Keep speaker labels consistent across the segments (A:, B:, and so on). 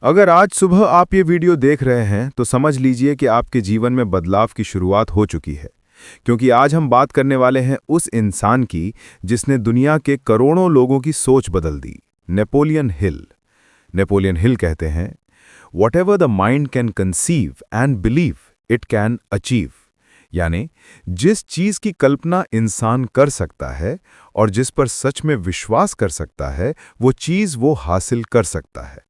A: अगर आज सुबह आप ये वीडियो देख रहे हैं तो समझ लीजिए कि आपके जीवन में बदलाव की शुरुआत हो चुकी है। क्योंकि आज हम बात करने वाले हैं उस इंसान की जिसने दुनिया के करोड़ों लोगों की सोच बदल दी, नेपोलियन हिल। नेपोलियन हिल कहते हैं, what ever the mind can conceive and believe it can achieve. यानी जिस चीज की कल्पना इंसान कर सकता है और जिस पर सच में विश्वास कर सकता है, वो चीज वो हासिल कर सकता है।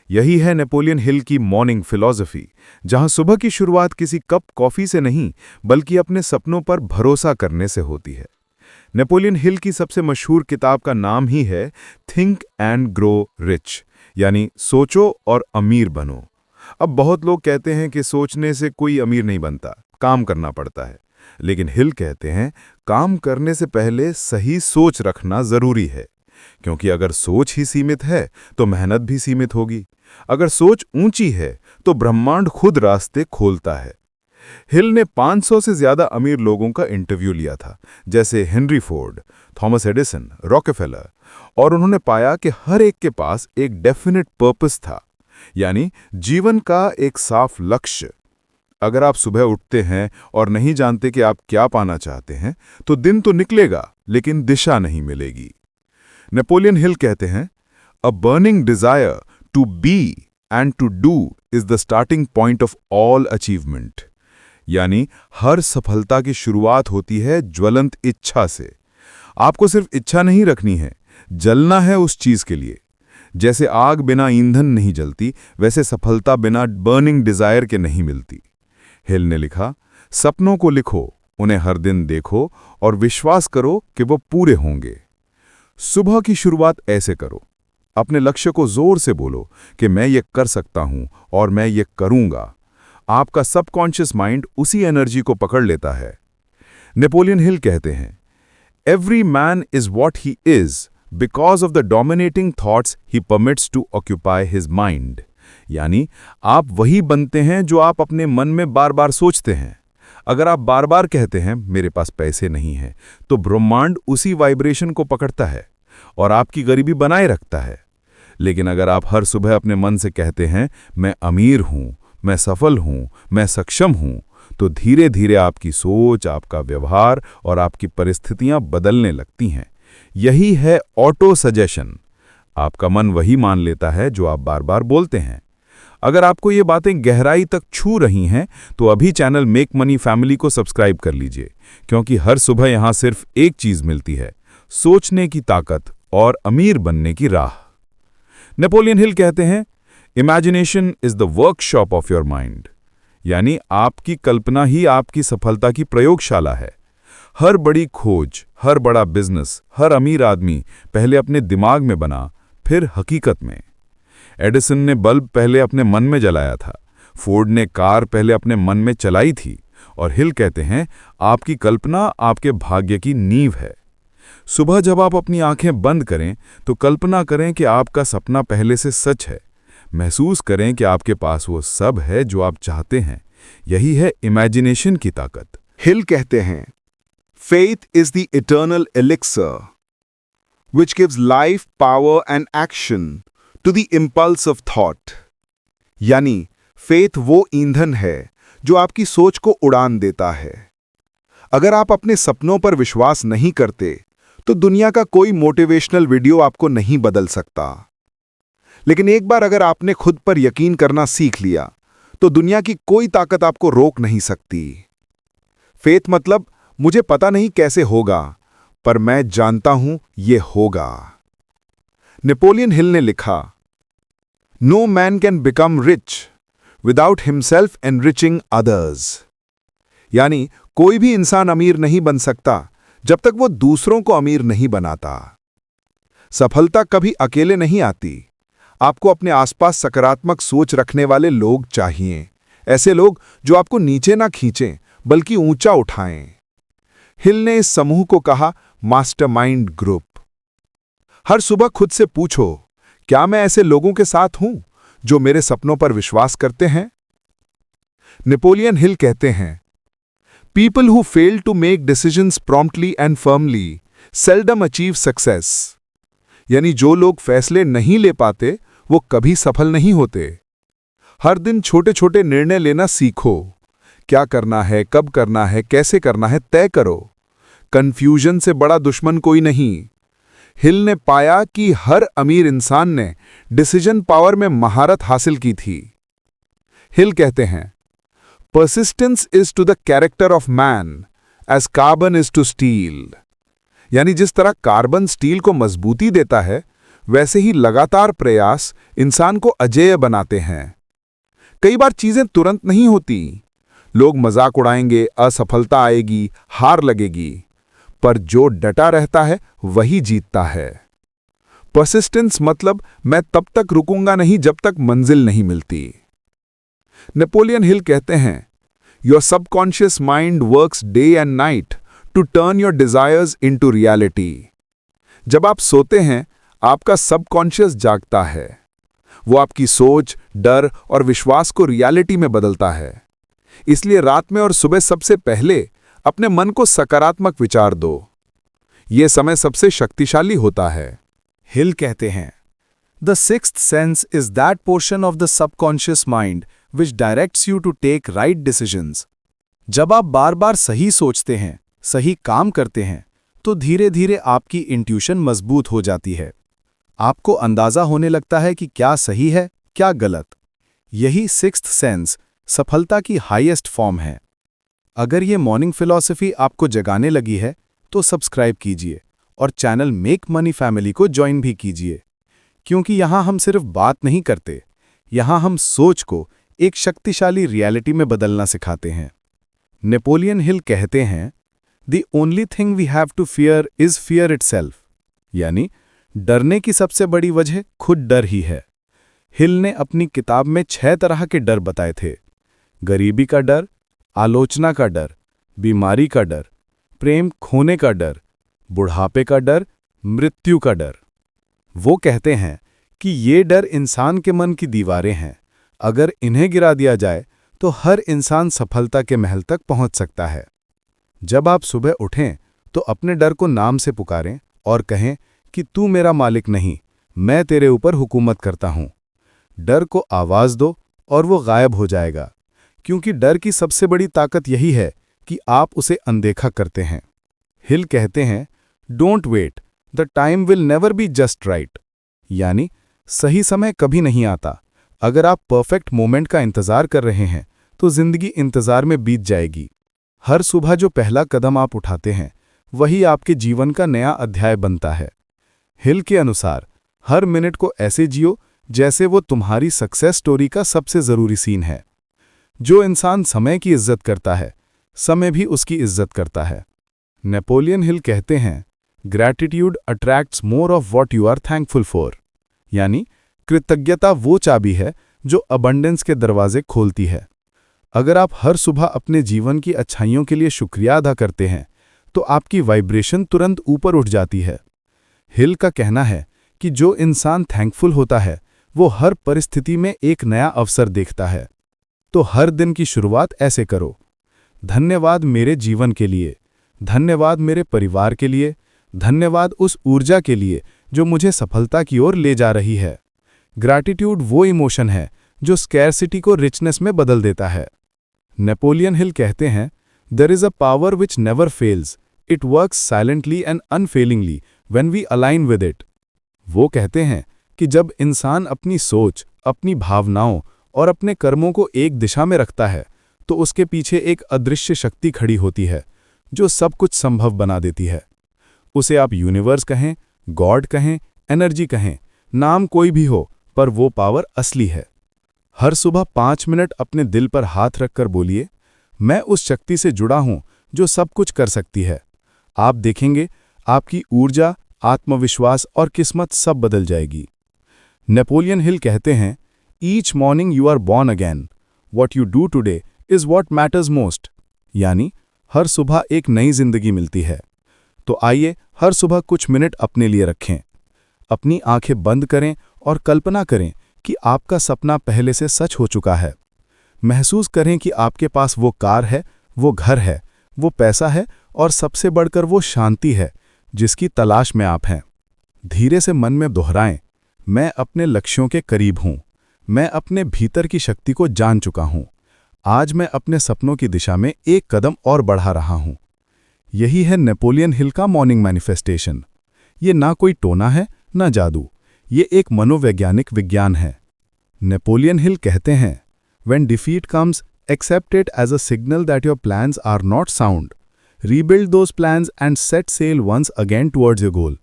A: यही है नेपोलियन हिल की मॉर्निंग फिलॉसफी, जहां सुबह की शुरुआत किसी कप कॉफी से नहीं बल्कि अपने सपनों पर भरोसा करने से होती है। नेपोलियन हिल की सबसे मशहूर किताब का नाम ही है थिंक एंड ग्रो रिच, यानी सोचो और अमीर बनो। अब बहुत लोग कहते हैं कि सोचने से कोई अमीर नहीं बनता, काम करना पड़ता है। लेकिन हिल कहते हैं, काम करने से पहले सही सोच रखना जरूरी है। क्योंकि अगर सोच ही सीमित है तो मेहनत भी सीमित होगी। अगर सोच ऊंची है तो ब्रह्मांड खुद रास्ते खोलता है। हिल ने 500 से ज्यादा अमीर लोगों का इंटरव्यू लिया था, जैसे हेनरी फोर्ड, थॉमस एडिसन, रॉकेफेलर, और उन्होंने पाया कि हर एक के पास एक डेफिनेट पर्पस था, यानी जीवन का एक साफ लक्ष्य। अगर आप सुबह उठते हैं और नहीं जानते कि आप क्या पाना चाहते हैं, तो दिन तो निकलेगा लेकिन दिशा नहीं मिलेगी। नेपोलियन हिल कहते हैं, a burning desire to be and to do is the starting point of all achievement. यानी हर सफलता की शुरुआत होती है ज्वलंत इच्छा से। आपको सिर्फ इच्छा नहीं रखनी है, जलना है उस चीज के लिए। जैसे आग बिना ईंधन नहीं जलती, वैसे सफलता बिना बर्निंग डिजायर के नहीं मिलती। हिल ने लिखा, सपनों को लिखो, उन्हें हर दिन देखो और विश्वास करो कि वो पूरे होंगे। सुबह की शुरुआत ऐसे करो, अपने लक्ष्य को जोर से बोलो कि मैं ये कर सकता हूं और मैं ये करूंगा। आपका सबकॉन्शियस माइंड उसी एनर्जी को पकड़ लेता है। नेपोलियन हिल कहते हैं, every man is what he is because of the dominating thoughts he permits to occupy his mind. यानी आप वही बनते हैं जो आप अपने मन में बार बार सोचते हैं। अगर आप बार बार कहते हैं मेरे पास पैसे नहीं हैं, तो ब्रह्मांड उसी वाइब्रेशन को पकड़ता है और आपकी गरीबी बनाए रखता है। लेकिन अगर आप हर सुबह अपने मन से कहते हैं मैं अमीर हूं, मैं सफल हूं, मैं सक्षम हूं, तो धीरे धीरे आपकी सोच, आपका व्यवहार और आपकी परिस्थितियां बदलने लगती हैं। यही है ऑटो सजेशन। आपका मन वही मान लेता है जो आप बार बार बोलते हैं। अगर आपको ये बातें गहराई तक छू रही हैं तो अभी चैनल मेक मनी फैमिली को सब्सक्राइब कर लीजिए, क्योंकि हर सुबह यहां सिर्फ एक चीज मिलती है, सोचने की ताकत और अमीर बनने की राह। नेपोलियन हिल कहते हैं, imagination is the workshop of your mind. यानी आपकी कल्पना ही आपकी सफलता की प्रयोगशाला है। हर बड़ी खोज, हर बड़ा बिजनेस, हर अमीर आदमी पहले अपने दिमाग में बना, फिर हकीकत में। एडिसन ने बल्ब पहले अपने मन में जलाया था, फोर्ड ने कार पहले अपने मन में चलाई थी, और हिल कहते हैं, आपकी कल्पना आपके भाग्य की नींव है। सुबह जब आप अपनी आंखें बंद करें तो कल्पना करें कि आपका सपना पहले से सच है। महसूस करें कि आपके पास वो सब है जो आप चाहते हैं। यही है इमेजिनेशन की ताकत।
B: हिल कहते हैं, faith is the eternal elixir which gives life, power and action to the impulse of thought. यानी फेथ वो ईंधन है जो आपकी सोच को उड़ान देता है। अगर आप अपने सपनों पर विश्वास नहीं करते तो दुनिया का कोई मोटिवेशनल वीडियो आपको नहीं बदल सकता। लेकिन एक बार अगर आपने खुद पर यकीन करना सीख लिया तो दुनिया की कोई ताकत आपको रोक नहीं सकती। फेथ मतलब मुझे पता नहीं कैसे होगा, पर मैं जानता हूं ये होगा। नेपोलियन हिल ने लिखा, no man can become rich without himself enriching others. यानी कोई भी इंसान अमीर नहीं बन सकता जब तक वो दूसरों को अमीर नहीं बनाता। सफलता कभी अकेले नहीं आती। आपको अपने आसपास सकारात्मक सोच रखने वाले लोग चाहिए, ऐसे लोग जो आपको नीचे ना खींचें बल्कि ऊंचा उठाएं। हिल ने इस समूह को कहा मास्टरमाइंड ग्रुप। हर सुबह खुद से पूछो, क्या मैं ऐसे लोगों के साथ हूं जो मेरे सपनों पर विश्वास करते हैं? नेपोलियन हिल कहते हैं, people who fail to make decisions promptly and firmly seldom achieve success. यानी जो लोग फैसले नहीं ले पाते वो कभी सफल नहीं होते। हर दिन छोटे छोटे निर्णय लेना सीखो। क्या करना है, कब करना है, कैसे करना है, तय करो। कंफ्यूजन से बड़ा दुश्मन कोई नहीं। हिल ने पाया कि हर अमीर इंसान ने डिसीजन पावर में महारत हासिल की थी। हिल कहते हैं, persistence is to the character of man as carbon is to steel. यानी जिस तरह कार्बन स्टील को मजबूती देता है, वैसे ही लगातार प्रयास इंसान को अजेय बनाते हैं। कई बार चीजें तुरंत नहीं होती। लोग मजाक उड़ाएंगे, असफलता आएगी, हार लगेगी, पर जो डटा रहता है वही जीतता है। परसिस्टेंस मतलब मैं तब तक रुकूंगा नहीं जब तक मंजिल नहीं मिलती। नेपोलियन हिल कहते हैं, your subconscious mind works day and night to turn your desires into reality. जब आप सोते हैं, आपका सबकॉन्शियस जागता है। वो आपकी सोच, डर और विश्वास को रियलिटी में बदलता है। इसलिए रात में और सुबह सबसे पहले अपने मन को सकारात्मक विचार दो। यह समय सबसे शक्तिशाली होता है।
A: हिल कहते हैं, the sixth sense is that portion of the subconscious mind which directs you to take right decisions. जब आप बार बार सही सोचते हैं, सही काम करते हैं, तो धीरे धीरे आपकी इंट्यूशन मजबूत हो जाती है। आपको अंदाजा होने लगता है कि क्या सही है, क्या गलत। यही सिक्स्थ सेंस सफलता की हाईएस्ट फॉर्म है। अगर ये मॉर्निंग फिलॉसफी आपको जगाने लगी है, तो सब्सक्राइब कीजिए और चैनल मेक मनी फैमिली को ज्वाइन भी कीजिए, क्योंकि यहाँ हम सिर्फ बात नहीं करते, यहाँ हम सोच को एक शक्तिशाली रियलिटी में बदलना सिखाते हैं। नेपोलियन हिल कहते हैं, the only thing we have to fear is fear itself. यानी डरने की सबसे बड़ी वजह खुद डर ही है। हिल ने अपनी किताब में 6 तरह के डर बताए थे: गरीबी का डर, आलोचना का डर, बीमारी का डर, प्रेम खोने का डर, बुढ़ापे का डर, मृत्यु का डर। वो कहते हैं कि ये डर इंसान के मन की दीवारें हैं। अगर इन्हें गिरा दिया जाए तो हर इंसान सफलता के महल तक पहुंच सकता है। जब आप सुबह उठें तो अपने डर को नाम से पुकारें और कहें कि तू मेरा मालिक नहीं, मैं तेरे ऊपर हुकूमत करता हूं। डर को आवाज दो और वो गायब हो जाएगा, क्योंकि डर की सबसे बड़ी ताकत यही है कि आप उसे अनदेखा करते हैं। हिल कहते हैं, don't wait, the time will never be just right. यानी सही समय कभी नहीं आता। अगर आप परफेक्ट मोमेंट का इंतजार कर रहे हैं तो जिंदगी इंतजार में बीत जाएगी। हर सुबह जो पहला कदम आप उठाते हैं, वही आपके जीवन का नया अध्याय बनता है। हिल के अनुसार हर मिनट को ऐसे जियो जैसे वो तुम्हारी सक्सेस स्टोरी का सबसे जरूरी सीन है। जो इंसान समय की इज्जत करता है, समय भी उसकी इज्जत करता है। नेपोलियन हिल कहते हैं, gratitude attracts more of what you are thankful for. यानी कृतज्ञता वो चाबी है जो अबंडेंस के दरवाजे खोलती है। अगर आप हर सुबह अपने जीवन की अच्छाइयों के लिए शुक्रिया अदा करते हैं, तो आपकी वाइब्रेशन तुरंत ऊपर उठ जाती है। हिल का कहना है कि जो इंसान थैंकफुल होता है, वो हर परिस्थिति में एक नया अवसर देखता है। तो हर दिन की शुरुआत ऐसे करो: धन्यवाद मेरे जीवन के लिए, धन्यवाद मेरे परिवार के लिए, धन्यवाद उस ऊर्जा के लिए जो मुझे सफलता की ओर ले जा रही है। ग्रैटिट्यूड वो इमोशन है जो स्कैरसिटी को रिचनेस में बदल देता है। नेपोलियन हिल कहते हैं, there is a power which never fails, it works silently and unfailingly when we align with it. वो कहते हैं कि जब इंसान अपनी सोच, अपनी भावनाओं और अपने कर्मों को एक दिशा में रखता है, तो उसके पीछे एक अदृश्य शक्ति खड़ी होती है जो सब कुछ संभव बना देती है। उसे आप यूनिवर्स कहें, गॉड कहें, एनर्जी कहें, नाम कोई भी हो, पर वो पावर असली है। हर सुबह 5 मिनट अपने दिल पर हाथ रखकर बोलिए, मैं उस शक्ति से जुड़ा हूं जो सब कुछ कर सकती है। आप देखेंगे आपकी ऊर्जा, आत्मविश्वास और किस्मत सब बदल जाएगी। नेपोलियन हिल कहते हैं, each morning you are born again, what you do today is what matters most. यानी हर सुबह एक नई जिंदगी मिलती है। तो आइए हर सुबह कुछ मिनट अपने लिए रखें। अपनी आंखें बंद करें और कल्पना करें कि आपका सपना पहले से सच हो चुका है। महसूस करें कि आपके पास वो कार है, वो घर है, वो पैसा है और सबसे बढ़कर वो शांति है जिसकी तलाश में आप हैं। धीरे से मन में दोहराएं,
C: मैं अपने लक्ष्यों के करीब हूं। मैं अपने भीतर की शक्ति को जान चुका हूं। आज मैं अपने सपनों की दिशा में एक कदम और बढ़ा रहा हूं। यही है नेपोलियन हिल का मॉर्निंग मैनिफेस्टेशन। ये ना कोई टोना है, ना जादू। ये एक मनोवैज्ञानिक विज्ञान है। नेपोलियन हिल कहते हैं, When defeat comes, accept it as a signal that your plans are not sound. Rebuild those plans and set sail once again towards your goal.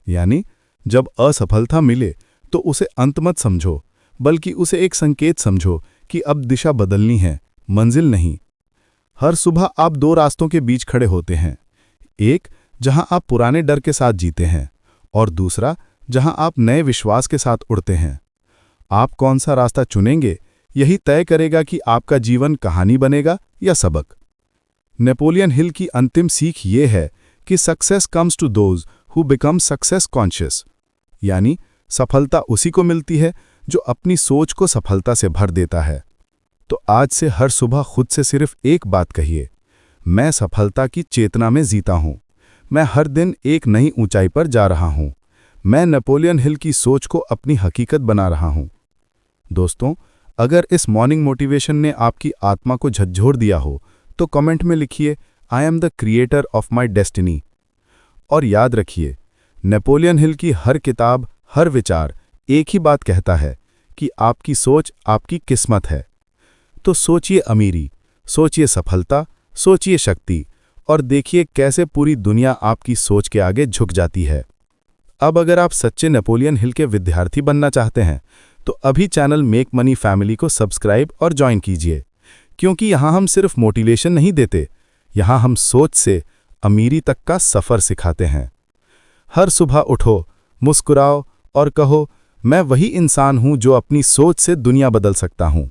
C: यानी जब असफलता मिले तो उसे अंत मत समझो, बल्कि उसे एक संकेत समझो कि अब दिशा बदलनी है, मंजिल नहीं। हर सुबह आप दो रास्तों के बीच खड़े होते हैं। एक जहां आप पुराने डर के साथ जीते हैं, और दूसरा जहां आप नए विश्वास के साथ उड़ते हैं। आप कौन सा रास्ता चुनेंगे, यही तय करेगा कि आपका जीवन कहानी बनेगा या सबक। नेपोलियन हिल की अंतिम सीख ये है कि success comes to those who become success conscious, यानी सफलता उसी को मिलती है जो अपनी सोच को सफलता से भर देता है। तो आज से हर सुबह खुद से सिर्फ एक बात कहिए, मैं सफलता की चेतना में जीता हूं। मैं हर दिन एक नई ऊंचाई पर जा रहा हूं। मैं नेपोलियन हिल की सोच को अपनी हकीकत बना रहा हूं। दोस्तों, अगर इस मॉर्निंग मोटिवेशन ने आपकी आत्मा को झकझोर दिया हो तो कमेंट में लिखिए, I am the creator of my destiny. और याद रखिए, नेपोलियन हिल की हर किताब, हर विचार एक ही बात कहता है कि आपकी सोच आपकी किस्मत है। तो सोचिए अमीरी, सोचिए सफलता, सोचिए शक्ति, और देखिए कैसे पूरी दुनिया आपकी सोच के आगे झुक जाती है। अब अगर आप सच्चे नेपोलियन हिल के विद्यार्थी बनना चाहते हैं तो अभी चैनल मेक मनी फैमिली को सब्सक्राइब और ज्वाइन कीजिए, क्योंकि यहाँ हम सिर्फ मोटिवेशन नहीं देते, यहाँ हम सोच से अमीरी तक का सफ़र सिखाते हैं। हर सुबह उठो, मुस्कुराओ और कहो, मैं वही इंसान हूँ जो अपनी सोच से दुनिया बदल सकता हूँ।